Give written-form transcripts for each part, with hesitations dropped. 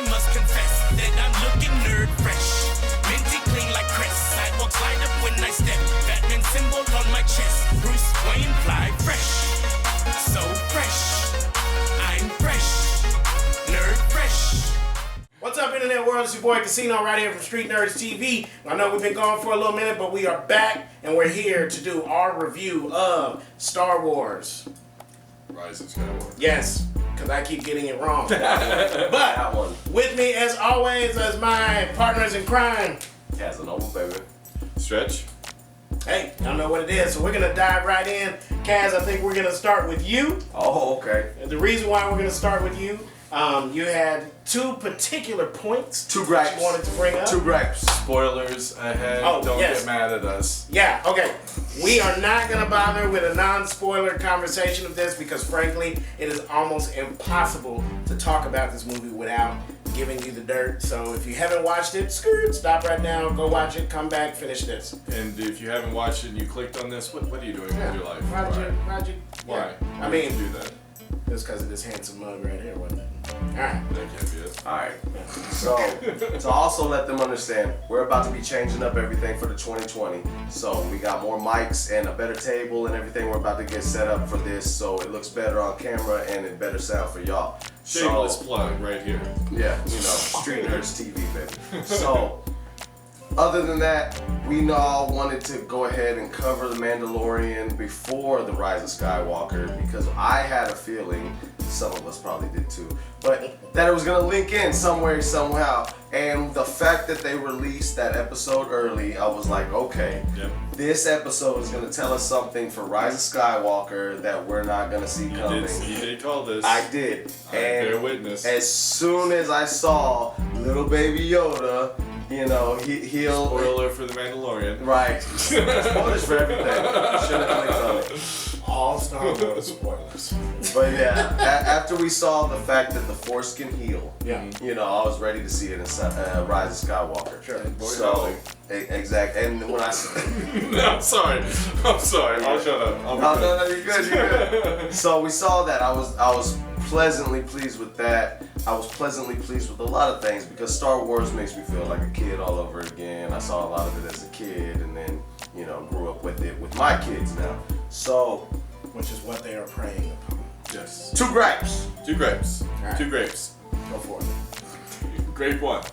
I must confess that I'm looking nerd fresh. Minty clean like Chris. Sidewalks light up when I step. Batman symbol on my chest. Bruce Wayne fly fresh. So fresh. I'm fresh. Nerd fresh. What's up, Internet World? It's your boy Casino right here from Street Nerdz TV. I know we've been gone for a little minute, but we are back and we're here to do our review of Star Wars. Rise of Skywalker. Yes, because I keep getting it wrong. But with me, as always, as my partners in crime, Casanova, baby. Stretch. hey, y'all know what it is, so we're going to dive right in. Kaz, I think we're going to start with you. Oh, okay. And the reason why we're going to start with you, you had two particular points Two gripes. that you wanted to bring up. Two gripes. Spoilers ahead. Oh, Don't yes. get mad at us. Yeah, okay. We are not going to bother with a non-spoiler conversation of this because, frankly, it is almost impossible to talk about this movie without giving you the dirt. So if you haven't watched it, stop right now, go watch it, come back, finish this. And if you haven't watched it and you clicked on this, what are you doing with your life? Why'd you? Why? Yeah. Why I would mean, you do that? it's because of this handsome mug right here, wasn't it? Alright. That can't be it. Alright. So, to also let them understand, we're about to be changing up everything for the 2020. So, we got more mics and a better table and everything. We're about to get set up for this so it looks better on camera and it better sound for y'all. Shameless So, plug right here. yeah, you know, Street Nerdz TV, baby. So, other than that, we all wanted to go ahead and cover The Mandalorian before The Rise of Skywalker because I had a feeling, some of us probably did too, but that it was going to link in somewhere, somehow. And the fact that they released that episode early, I was like, okay, Yep. this episode is going to tell us something for Rise of Skywalker that we're not going to see coming. You did call this. I did. I bear witness. As soon as I saw little baby Yoda, you know, he'll... Spoiler for The Mandalorian. Right. Spoilers for everything. Should have clicked on it. All Star Wars spoilers. But yeah, after we saw the fact that the Force can heal, Yeah. you know, I was ready to see it in Rise of Skywalker. Sure. So, exactly. And when I... No, I'm sorry. I'll shut up. No, you're good, you're good. So we saw that. I was pleasantly pleased with that. I was pleasantly pleased with a lot of things because Star Wars makes me feel like a kid all over again. I saw a lot of it as a kid and then, you know, grew up with it with my kids now. So, Which is what they are preying upon. Yes. two gripes. Two grapes. Alright. Two grapes. Go for it. Grape one.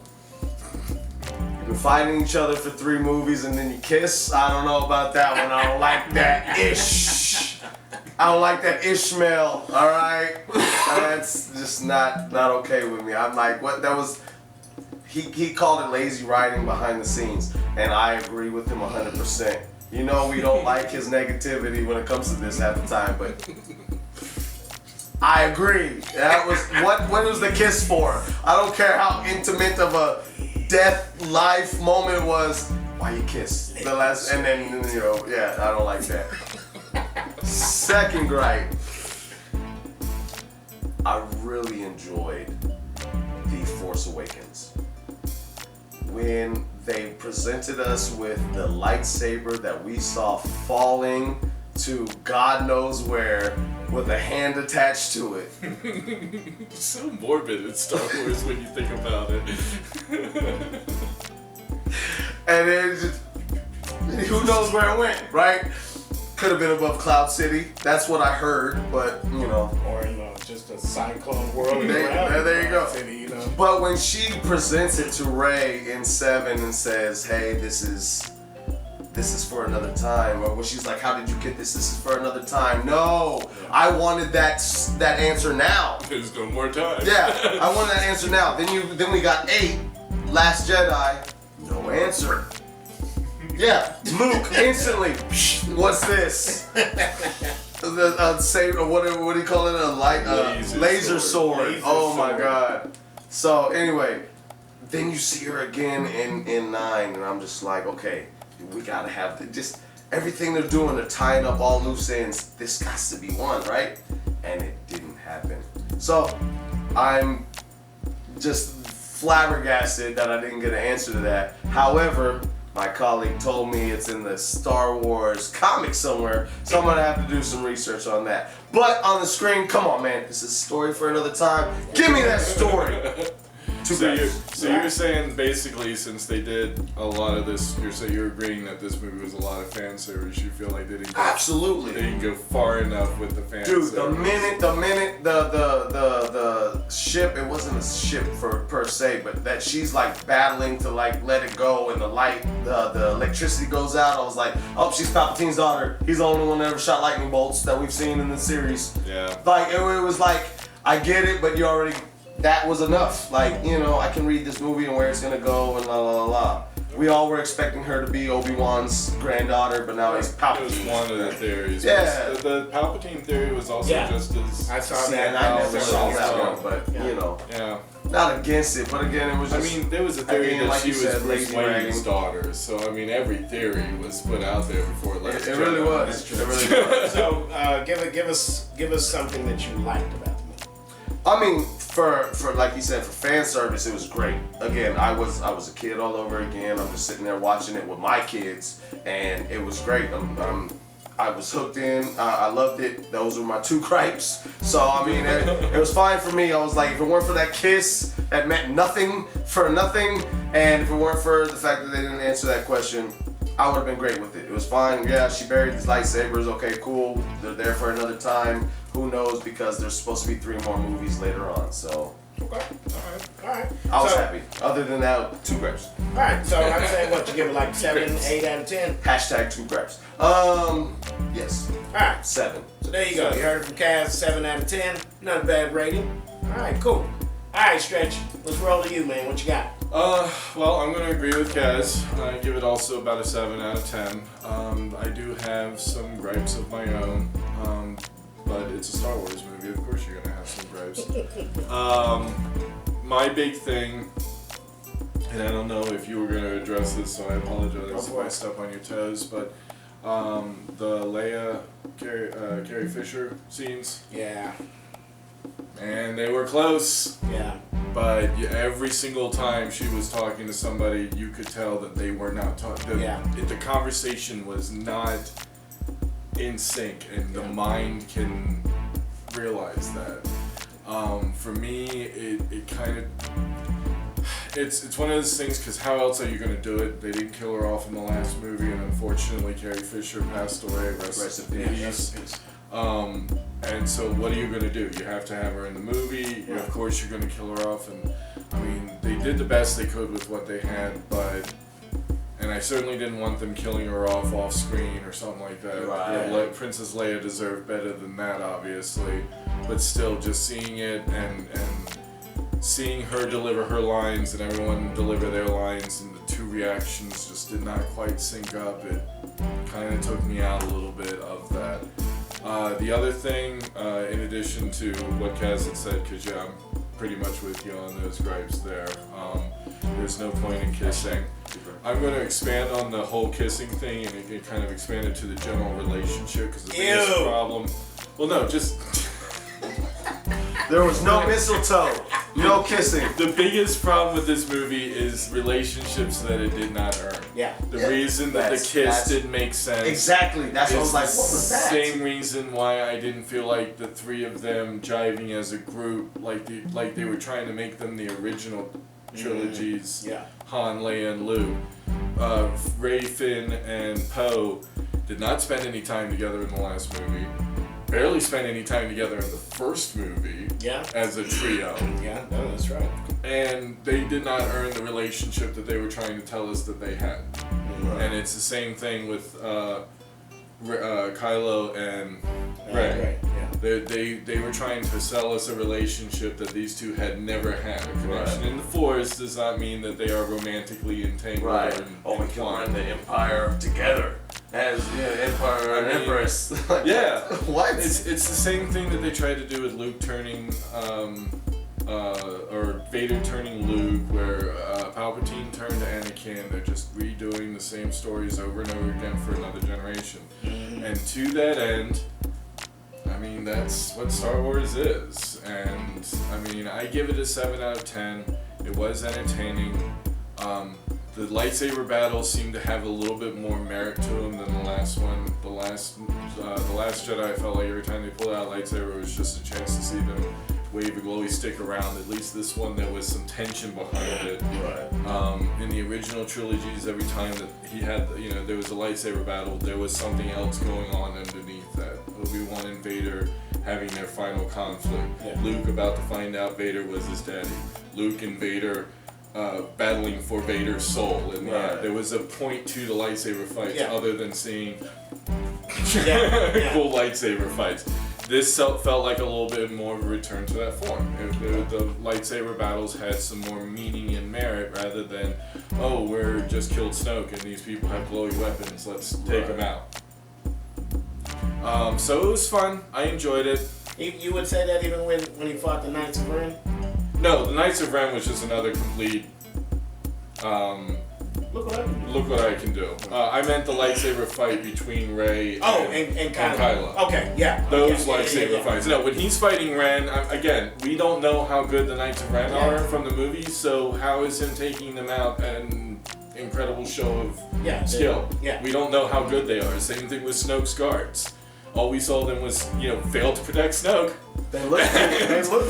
You've been fighting each other for 3 movies and then you kiss. I don't know about that one. I don't like that ish. I don't like that Ishmael, alright? That's just not okay with me. I'm like, what? That was... He called it lazy writing behind the scenes, and I agree with him 100%. You know we don't like his negativity when it comes to this half the time, but I agree. That was what was the kiss for? I don't care how intimate of a death life moment it was. Why you kiss? The last and then you know, yeah, I don't like that. Second gripe. I really enjoyed The Force Awakens. When they presented us with the lightsaber that we saw falling to God knows where with a hand attached to it. It's so morbid in Star Wars when you think about it. And then just, who knows where it went, right? Could have been above Cloud City. That's what I heard, but you know. Or in just a cyclone world. There you go. City, you know? But when she presents it to Rey in 7 and says, hey, this is for another time, or when she's like, how did you get this? This is for another time. No, I wanted that answer now. There's no more time. Yeah, I wanted that answer now. Then we got 8, Last Jedi, no answer. Yeah, Luke instantly. What's this? Say what do you call it? A laser sword. Oh my god. So anyway, then you see her again in 9, and I'm just like, okay, we gotta have just everything they're doing. They're tying up all loose ends. This has to be one, right? And it didn't happen. So I'm just flabbergasted that I didn't get an answer to that. However, my colleague told me it's in the Star Wars comic somewhere, so I'm gonna have to do some research on that. But on the screen, come on, man, this is a story for another time. Give me that story. You're saying basically, since they did a lot of this, you're agreeing that this movie was a lot of fan service. You feel like they didn't Absolutely. They didn't go far enough with the fan Dude, service. the minute the ship, it wasn't a ship per se, but that she's like battling to like let it go and the light, the electricity goes out. I was like, oh, she's Palpatine's daughter. He's the only one that ever shot lightning bolts that we've seen in the series. Yeah. Like it was like, I get it, but you already, that was enough. Like, you know, I can read this movie and where it's gonna go and la la la la. We all were expecting her to be Obi-Wan's granddaughter, but now it's Palpatine. It was one of the theories. Yeah. The Palpatine theory was also just as... I saw See, that. and I never saw that Yeah. one, but you know, Yeah. not against it, but again, it was I just. mean, there was a theory again, that like she you was said, Bruce lazy Wayne's writing. daughter. So, I mean, every theory was put out there before Last It Jedi. really was. It really was. So give us something that you liked about the movie. I mean, for like you said, for fan service, it was great. Again, I was a kid all over again. I'm just sitting there watching it with my kids, and it was great. I was hooked in. I loved it. Those were my two gripes. So I mean, it was fine for me. I was like, if it weren't for that kiss, that meant nothing for nothing, and if it weren't for the fact that they didn't answer that question, I would have been great with it. It was fine. Yeah, she buried these lightsabers. Okay, cool. They're there for another time. Who knows? Because there's supposed to be 3 more movies later on. So Okay. All right. I was happy. Other than that, 2 gripes. All right. So I'm saying what you give it like 7, 8 out of 10. Hashtag 2 gripes. Yes. All right. 7. So there you go. You heard it from Kaz. 7 out of 10. Not a bad rating. All right. Cool. All right, Stretch. Let's roll to you, man. What you got? Well, I'm going to agree with Kaz. I give it also about a 7 out of 10. I do have some gripes of my own, but it's a Star Wars movie. Of course you're going to have some gripes. My big thing, and I don't know if you were going to address this, so I apologize if I step on your toes, but the Leia, Carrie Fisher scenes, Yeah. and they were close. Yeah. But every single time she was talking to somebody, you could tell that they were not talking. Yeah. The conversation was not in sync, and the mind can realize that. For me, it kind of it's one of those things, because how else are you going to do it? They didn't kill her off in the last movie, and unfortunately, Carrie Fisher passed away. Rest in peace. And so what are you going to do? You have to have her in the movie. Right. Of course, you're going to kill her off. And I mean, they did the best they could with what they had, and I certainly didn't want them killing her off screen or something like that. Right. You know, Princess Leia deserved better than that, obviously. But still, just seeing it and seeing her deliver her lines and everyone deliver their lines, and the 2 reactions just did not quite sync up. It kind of took me out a little bit of that. The other thing, in addition to what Kaz had said, because yeah, I'm pretty much with you on those gripes there. There's no point in kissing. I'm going to expand on the whole kissing thing, and it kind of expanded to the general relationship, because the biggest problem... Well, no, just... There was no mistletoe, no kissing. The biggest problem with this movie is relationships that it did not earn. Yeah. The reason that the kiss didn't make sense. Exactly. That's what I was like, what It's was that? the same reason why I didn't feel like the 3 of them jiving as a group, like they were trying to make them the original trilogies. Yeah. Han, Leia, and Luke. Rey, Finn, and Poe did not spend any time together in the last movie. Barely spent any time together in the first movie. Yeah. As a trio. Yeah. No, that's right. And they did not earn the relationship that they were trying to tell us that they had. Right. And it's the same thing with Kylo and Rey. Right. Yeah. They were trying to sell us a relationship that these 2 had never had. A connection Right. in the Force does not mean that they are romantically entangled. Right. Or We can run the Empire together as Empire and Empress. Like, Yeah. What? It's the same thing that they tried to do with Luke turning, or Vader turning Luke, where Palpatine turned Anakin. They're just redoing the same stories over and over again for another generation. And to that end, I mean, that's what Star Wars is. And I mean, I give it a 7 out of 10. It was entertaining. The lightsaber battles seem to have a little bit more merit to them than the last one. The last Jedi, I felt like every time they pulled out a lightsaber, it was just a chance to see them wave a glowy stick around. At least this one, there was some tension behind it. Right. In the original trilogies, every time that he had, there was a lightsaber battle, there was something else going on underneath that. Obi-Wan and Vader having their final conflict. Yeah. Luke about to find out Vader was his daddy. Luke and Vader battling for Vader's soul. And Right. there was a point to the lightsaber fights other than seeing Yeah. cool lightsaber fights. This felt like a little bit more of a return to that form. The lightsaber battles had some more meaning and merit rather than, oh, we're just killed Snoke and these people have glowy weapons, let's take them out. So it was fun. I enjoyed it. You would say that even when he fought the Knights of Ren? No, the Knights of Ren was just another complete. Look what I can do. I meant the lightsaber fight between Rey and Kylo. Okay, yeah. Those lightsaber fights. No, when he's fighting Ren, again, we don't know how good the Knights of Ren are from the movies, so how is him taking them out an incredible show of skill? Yeah. We don't know how good they are. Same thing with Snoke's guards. All we saw them was, fail to protect Snoke. They look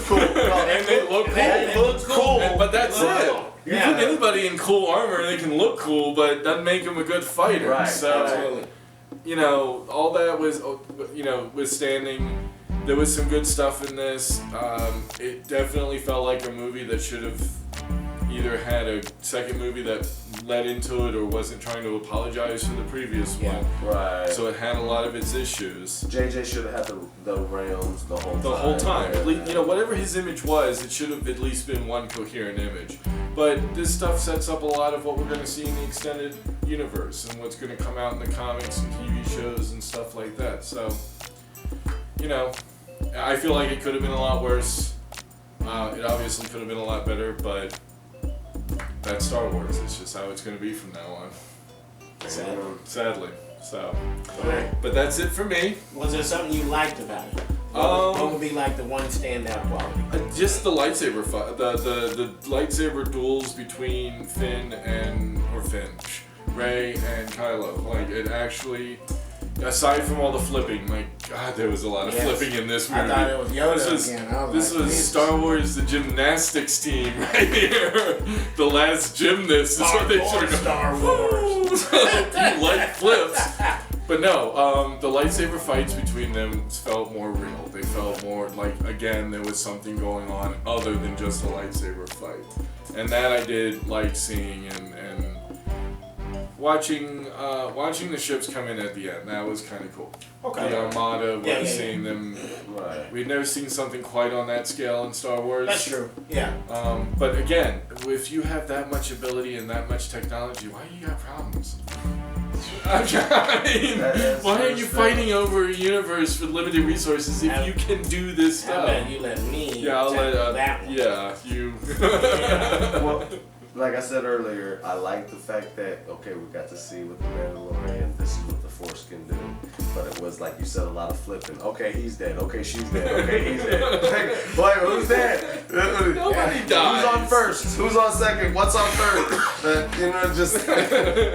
cool. And they look cool. They look cool. But that's it. You Yeah. put anybody in cool armor, they can look cool, but doesn't make them a good fighter. Right. So, Absolutely. all that was, withstanding. There was some good stuff in this. It definitely felt like a movie that should have either had a second movie that led into it or wasn't trying to apologize for the previous one. Right. So it had a lot of its issues. JJ should have had the realms the whole time. The whole time. Yeah. At least, whatever his image was, it should have at least been one coherent image. But this stuff sets up a lot of what we're going to see in the extended universe and what's going to come out in the comics and TV shows and stuff like that. So, I feel like it could have been a lot worse. It obviously could have been a lot better, but that's Star Wars. It's just how it's going to be from now on. Sadly. So, Alright. but that's it for me. Was there something you liked about it? What would be like the one standout quality? Just the lightsaber fight, the lightsaber duels between Rey and Kylo. Like, it actually, aside from all the flipping, God, there was a lot of flipping in this movie. I thought it was Yoda again. This was Star Wars, the gymnastics team right here. The last gymnast is what they sort of Star Wars. light flips. But no, the lightsaber fights between them felt more real. They felt more like, again, there was something going on other than just a lightsaber fight. And that I did like seeing and watching the ships come in at the end. That was kind of cool. Okay. The Armada, seeing them. Right. We've never seen something quite on that scale in Star Wars. That's true. Yeah. But again, if you have that much ability and that much technology, why do you got problems? I mean, why are you fighting over a universe with limited resources if you can do this How stuff? about you let me I'll let that one? Yeah, you. Well, like I said earlier, I like the fact that, okay, we got to see with the Mandalorian, this is what the Force can do. But it was, like you said, a lot of flipping. Okay, he's dead. Okay, she's dead. Okay, he's dead. Like, who's dead? Nobody dies. Who's on first? Who's on second? What's on third?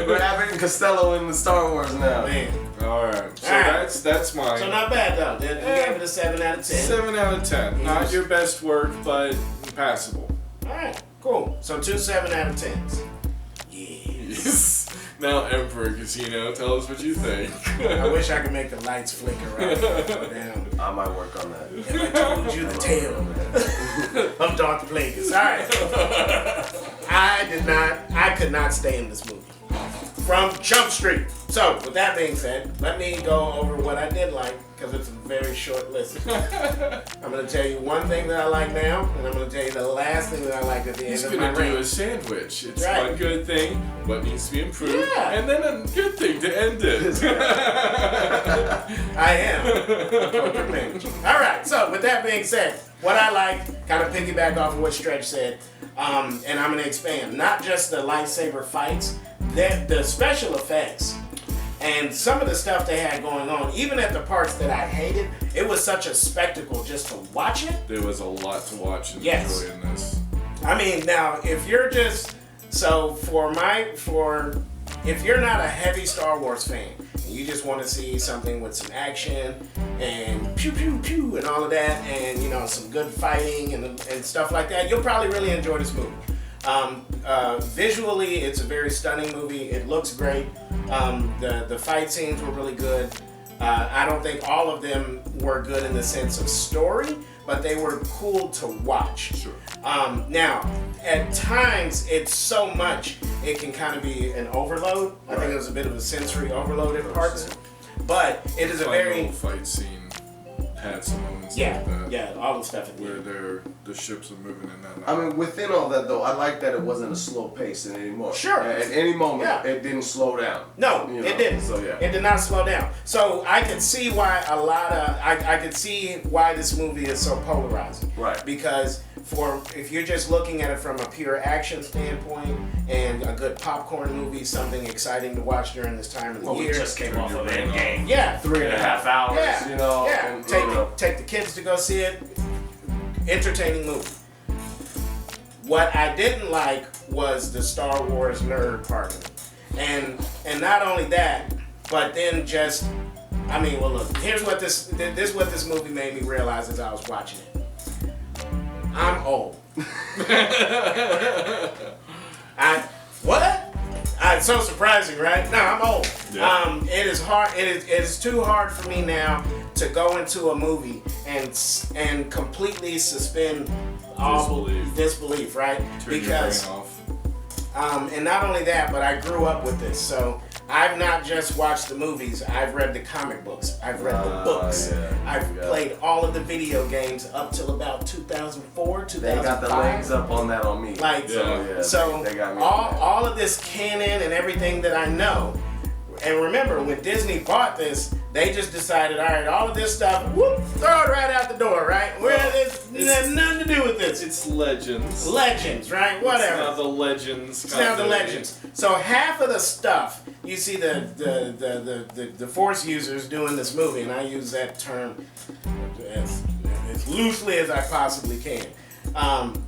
We're having Costello in the Star Wars now. Man. Alright, so that's mine. So not bad though. You gave it a 7 out of 10. 7 out of 10. Not your best work, but passable. Alright, cool. So 2 7 out of 10s. Yes. Now, Emperor Casino, tell us what you think. I wish I could make the lights flicker right go down. I might work on that. If I told you the tale of Darth Plagueis. Alright. I could not stay in this movie. From Jump Street. So, with that being said, let me go over what I did like, because it's a very short list. I'm going to tell you one thing that I like now, and I'm going to tell you the last thing that I liked at the He's end of my gonna do a range. sandwich. It's Right. one good thing, what needs to be improved, Yeah. and then a good thing to end it. I am a corporate manager. All right, so with that being said, what I like, kind of piggyback off of what Stretch said, and I'm going to expand, not just the lightsaber fights, the special effects, and some of the stuff they had going on, even at the parts that I hated, it was such a spectacle just to watch it. There was a lot to watch and Yes. enjoy in this. I mean, now, if you're just, so for if you're not a heavy Star Wars fan, and you just want to see something with some action and pew pew pew and all of that, and you know, some good fighting and stuff like that, you'll probably really enjoy this movie. Visually, it's a very stunning movie. It looks great. The fight scenes were really good. I don't think all of them were good in the sense of story, but they were cool to watch. Sure. Now, at times, it's so much, it can kind of be an overload. I think it was a bit of a sensory overload at parts. But it is a very... fight scene had some moments Yeah, like that. yeah, all the stuff at the Where end. the ships are moving in that. I mean, within all that though, I like that it wasn't a slow pace anymore. Sure. At any moment, Yeah. it didn't slow down. No, You know, it didn't. So yeah. It did not slow down. So I could see why I could see why this movie is so polarizing. Right. Because if you're just looking at it from a pure action standpoint and a good popcorn movie, something exciting to watch during this time of the Well, we year. just came off of Endgame. Yeah. 3.5 hours. Yeah. You know. Yeah. And, you know. Take the kids to go see it. Entertaining movie. What I didn't like was the Star Wars nerd part of it. And not only that, but then just, I mean, well look, here's what this movie made me realize as I was watching it. I'm old. It's so surprising, right? No, I'm old. Yeah. It is hard. It is too hard for me now to go into a movie and completely suspend all disbelief, right? Turn Because your brain off. and not only that, but I grew up with this, so I've not just watched the movies. I've read the comic books. I've read the books. Yeah. I've played all of the video games up till about 2004, 2005. They got the legs up on that on me. Like, Yeah. so they got me on that. all of this canon and everything that I know. And remember, when Disney bought this, they just decided, all right, all of this stuff, whoop, throw it right out the door, right? There's nothing to do with this. It's legends. Legends, right? Whatever. It's now the legends. It's now the legends. So half of the stuff you see the Force users doing this movie, and I use that term as loosely as I possibly can.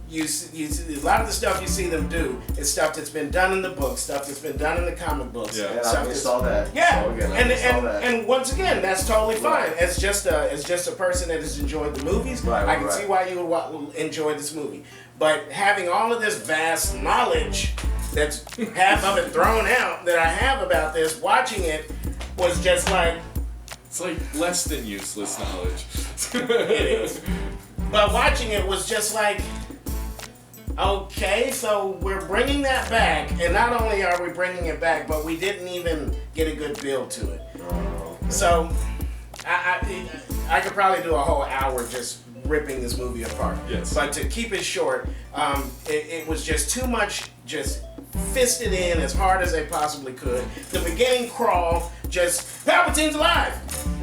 You see, a lot of the stuff you see them do is stuff that's been done in the books, stuff that's been done in the comic books. Yeah. And stuff I saw that. Yeah, So again, I saw that. and once again, that's totally fine. Right. As just a person that has enjoyed the movies, Right, I can right. see why you would enjoy this movie. But having all of this vast knowledge, that's half of it thrown out, that I have about this, watching it was just like, It's like less than useless knowledge. it is. But watching it was just like, okay, so we're bringing that back, and not only are we bringing it back, but we didn't even get a good build to it. So, I could probably do a whole hour just ripping this movie apart. Yes. But to keep it short, it was just too much, just fisted in as hard as they possibly could. The beginning crawl, just, Palpatine's alive!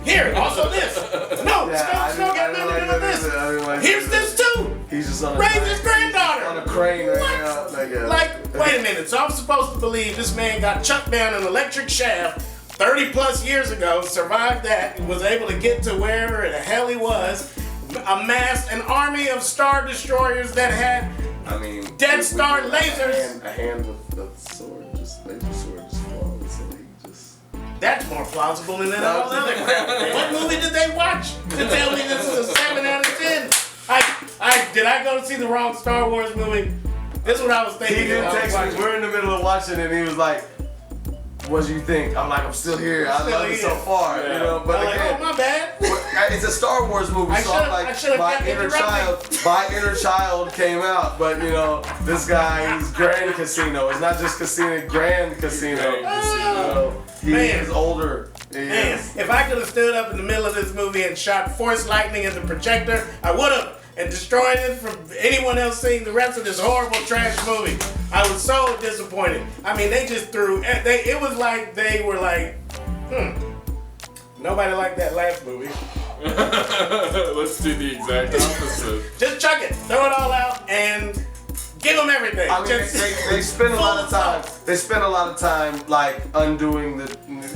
Here, also this! No, Snow got nothing to do with this! Here's this too! He's just on a Raise his granddaughter! on a crane right What? now. Like, wait a minute. So I'm supposed to believe this man got chucked down an electric shaft 30 plus years ago, survived that, was able to get to wherever the hell he was, amassed an army of Star Destroyers that had Death Star lasers. A hand with the sword, just laser sword, just falling. So he just. That's more plausible than all the other crap. What movie did they watch to tell me this is a 7 out of 10? Did I go to see the wrong Star Wars movie? This is what I was thinking. He did while I was text me. watching. We're in the middle of watching it, and he was like, "What do you think?" I'm like, "I'm still here. I love it so far." Yeah. You know, but I'm like, again, oh my bad. it's a Star Wars movie, so I'm like, my inner child came out, but you know, this guy, he's Grand Casino. It's not just Casino, Grand Casino. Grand Casino. You know, he Man. is older. He Man, is. if I could have stood up in the middle of this movie and shot force lightning at the projector, I would have, and destroyed it from anyone else seeing the rest of this horrible trash movie. I was so disappointed. I mean, they just threw. It was like they were like, nobody liked that last movie. Let's do the exact opposite. Just chuck it, throw it all out, and Give them everything. I mean, Just they spend a full lot of time. They spend a lot of time like undoing the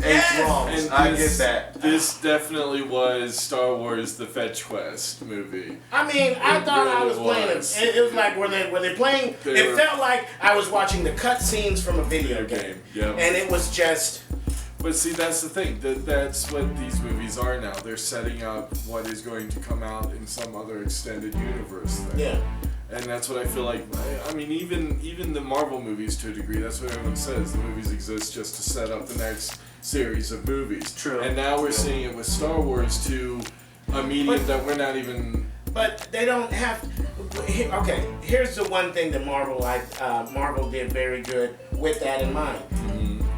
eight wrongs. And I this- get that. This definitely was Star Wars: The Fetch Quest movie. I mean, I thought I was really playing was. it. It was like were they playing? They It were- felt like I was watching the cutscenes from a video game, Yeah. and it was just But see, that's the thing. That's what these movies are now. They're setting up what is going to come out in some other extended universe thing. yeah. And that's what I feel like. I mean, even the Marvel movies to a degree. That's what everyone says. The movies exist just to set up the next series of movies. True. And now we're seeing it with Star Wars to a medium that we're not even. But they don't have. Okay, here's the one thing that Marvel did very good with that in mind.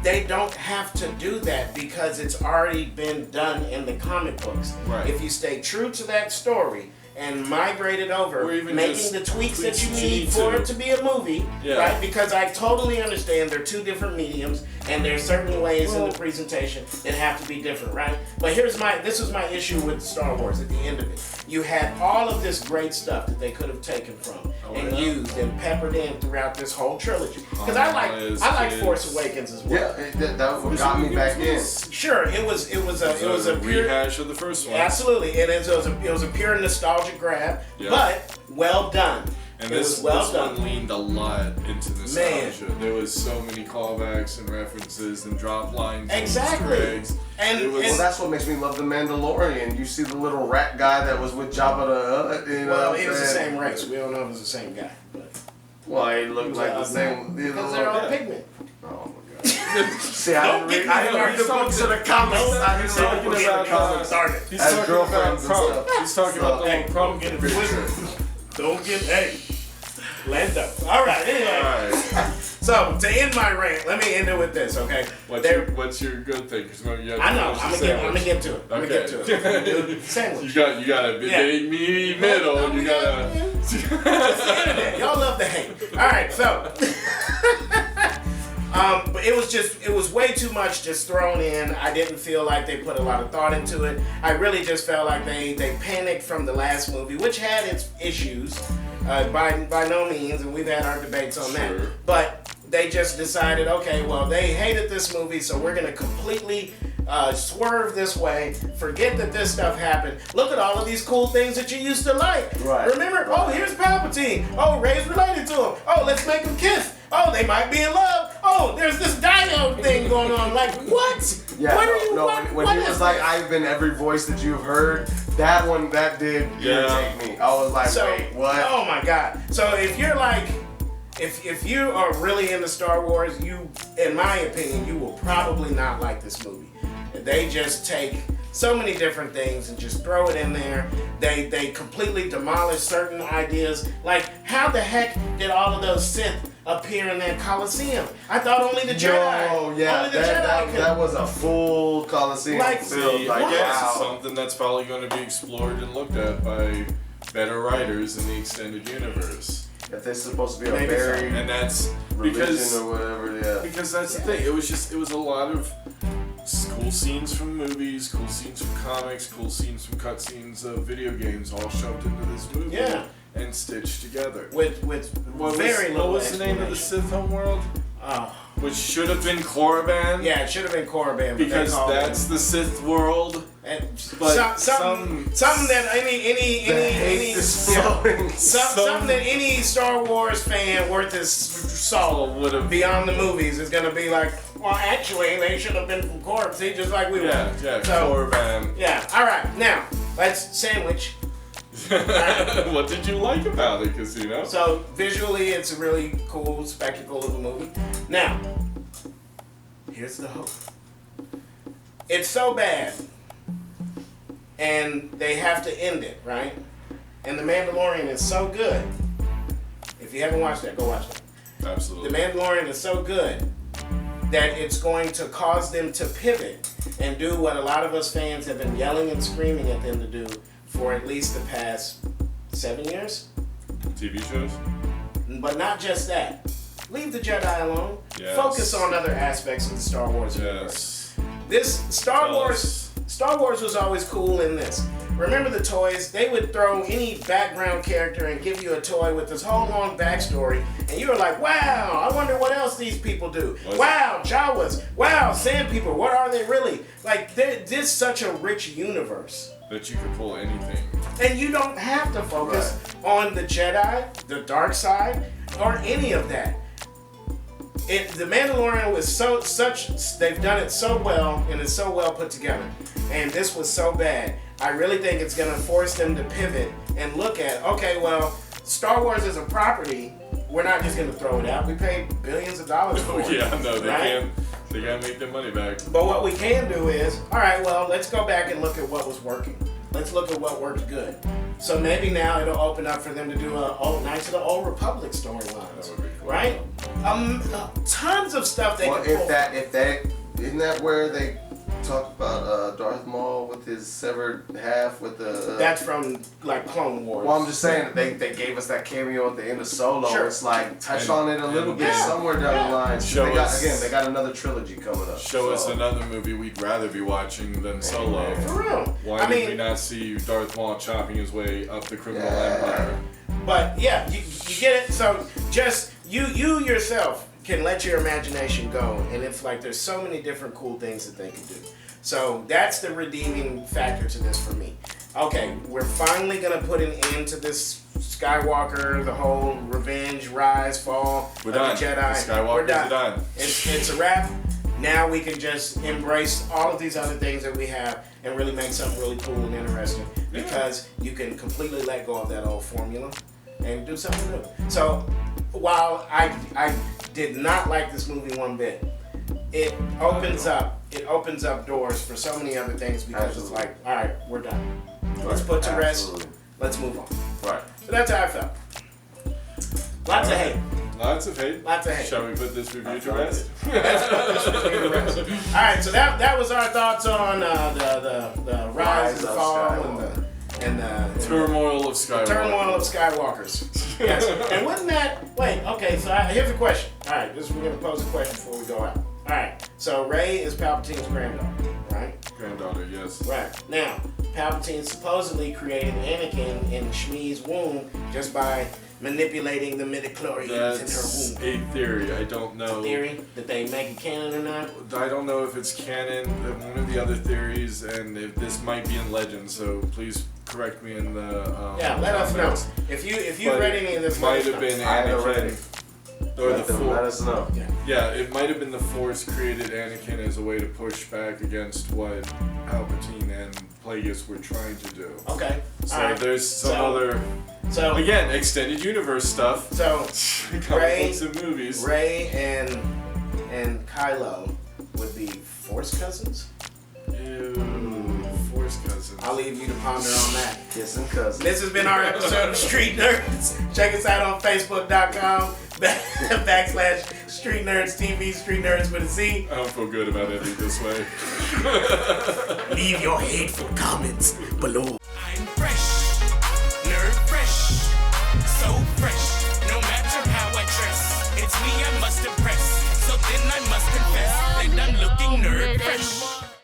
They don't have to do that because it's already been done in the comic books. Right. If you stay true to that story and migrate it over, Or even making just the tweaks that you tweaks need to. for it to be a movie, Yeah. right? Because I totally understand they're two different mediums and there's certain ways in the presentation that have to be different, right? But this was my issue with Star Wars at the end of it. You had all of this great stuff that they could have taken from and yeah. used and peppered in throughout this whole trilogy. Because I like Force Awakens as well. Yeah, that what got me back in. Sure, it was a pure rehash of the first one. absolutely, it was a pure nostalgia grab, Yeah. but well done. And it this, was well this done. one leaned a lot into nostalgia. There was so many callbacks and references and drop lines. Exactly. And Easter eggs. And- It was, Well, that's what makes me love The Mandalorian. You see the little rat guy that was with Jabba the Hutt. You know Well, what it I'm was the saying? same race. We don't know if it was the same guy. But Well, he looked like the same. because they're all pigment. Oh my god. See, I didn't read the books or the comics. I didn't read the talking books or about the comics. Started. he's As talking girlfriends about and prom. stuff. He's talking about the Hey, whole prom. don't get it twisted. Don't get Lando. All right. Anyway, Alright. so to end my rant, let me end it with this. Okay. What's your good thing? 'Cause you have I know. to I'm finish the gonna get to it. I'm gonna get to it. I'm gonna do Okay. the sandwich. You got a big meaty middle. You gotta. Y'all love the hate. All right, so. But it was way too much just thrown in. I didn't feel like they put a lot of thought into it. I really just felt like they panicked from the last movie, which had its issues, by no means, and we've had our debates on that. Sure. But they just decided, okay, well, they hated this movie, so we're gonna completely swerve this way. Forget that this stuff happened. Look at all of these cool things that you used to like. Right. Remember? Oh, here's Palpatine. Oh, Rey's related to him. Oh, let's make them kiss. Oh, they might be in love. Oh, there's this diode thing going on. Like, what? Yeah, what are you? no, what, when what he is was like, this? I've been every voice that you've heard, that did irritate me. I was like, So, wait, what? oh my God. So if you're like, if you are really into Star Wars, you, in my opinion, you will probably not like this movie. They just take so many different things and just throw it in there. They completely demolish certain ideas. Like, how the heck did all of those Sith appear in that Coliseum? I thought only the Jedi. Oh yeah, only the Jedi could. that was a full Coliseum Like, filled. See, Like, I guess it's wow. something that's probably going to be explored and looked at by better writers in the extended universe. If this is supposed to be a Maybe so. very And that's religion because or whatever, yeah. because that's the thing. It was a lot of cool scenes from movies, cool scenes from comics, cool scenes from cutscenes of video games, all shoved into this movie Yeah. and stitched together. With very little What was the name of the explanation. Sith homeworld? Oh, Which should have been Korriban. yeah, it should have been Korriban. but they Because called that's it- the Sith world. and but something that any Exploding. something that any Star Wars fan worth his salt would have. beyond the movies is gonna be like, well, actually, they should have been from Corp, see, just like we Yeah, were. yeah, So, Korriban. yeah. All right, now let's sandwich. What did you like about it, Casino? So visually, it's a really cool spectacle of a movie. Now, here's the hope. It's so bad, and they have to end it, right? And The Mandalorian is so good. If you haven't watched that, go watch it. Absolutely. The Mandalorian is so good that it's going to cause them to pivot and do what a lot of us fans have been yelling and screaming at them to do for at least the past 7 years. TV shows? But not just that. Leave the Jedi alone. Yes. Focus on other aspects of the Star Wars universe. Yes. This Star Wars was always cool in this. remember the toys? They would throw any background character and give you a toy with this whole long backstory, and you were like, wow, I wonder what else these people do. Wow, Jawas. Wow, Sand People. What are they really? Like, this such a rich universe. That you could pull anything. And you don't have to focus on the Jedi, the dark side, or any of that. The Mandalorian was they've done it so well, and it's so well put together. And this was so bad. I really think it's gonna force them to pivot and look at, okay, well, Star Wars as a property, we're not just gonna throw it out. We paid billions of dollars for it. Yeah, no, they right? They gotta make their money back. But what we can do is, all right, well, let's go back and look at what was working. Let's look at what worked good. So maybe now it'll open up for them to do a Knights of the Old Republic storylines, That would be cool. right? Tons of stuff they Well, can pull. if that isn't that where they talk about Darth Maul with his severed half with the. That's from like Clone Wars. Well, I'm just saying they gave us that cameo at the end of Solo. Sure. It's like touch And- on it a little bit yeah, somewhere down the line. Show They got us- they got another trilogy coming up. Show us so. another movie we'd rather be watching than Solo. For real. Why I did we mean, not see Darth Maul chopping his way up the criminal Yeah. empire? but yeah, you get it. So just you yourself can let your imagination go, and it's like there's so many different cool things that they can do. So that's the redeeming factor to this for me. Okay, we're finally gonna put an end to this Skywalker, the whole revenge, rise, fall We're of done. the Jedi. The Skywalkers We're done. are done. It's a wrap. Now we can just embrace all of these other things that we have and really make something really cool and interesting because you can completely let go of that old formula and do something new. So while I did not like this movie one bit, it opens up doors for so many other things because it's like, all right, we're done. Let's put to rest. Absolutely. Let's move on. Right. So that's how I felt. Lots of hate. Lots of hate. Lots of hate. Shall we put this review to rest? All right, so that was our thoughts on the rise and the of fall and the Turmoil of Skywalker. turmoil of Skywalkers. Yes. And wasn't that? Wait. Okay. So here's a question. All right. We're gonna pose a question before we go out. All right. So Rey is Palpatine's granddaughter, right? Granddaughter, yes. Right. Now, Palpatine supposedly created Anakin in Shmi's womb just by manipulating the midichlorians That's in her womb. a theory. I don't know. Theory that they make it canon or not? I don't know if it's canon. One of the other theories, and if this might be in legend, so please correct me in the. Yeah, let us know. comments. If you've But read any of this, it let might us have know. been I haven't read Anakin. it. Or the Let Force. us know. Yeah, it might have been the Force created Anakin as a way to push back against what Palpatine and Plagueis were trying to do. Okay. So all right. there's some So- other, So again, extended universe stuff. so Comic Rey- books and movies. Rey and Kylo would be Force cousins. Ew, Force cousins. I'll leave you to ponder on that. Kissing cousins. This has been our episode of Street Nerds. Check us out on Facebook.com / Street Nerds TV, Street Nerds with a Z. I don't feel good about ending this way. Leave your hateful comments below. I'm fresh, nerd fresh, so fresh. No matter how I dress, it's me I must impress. So then I must confess that I'm looking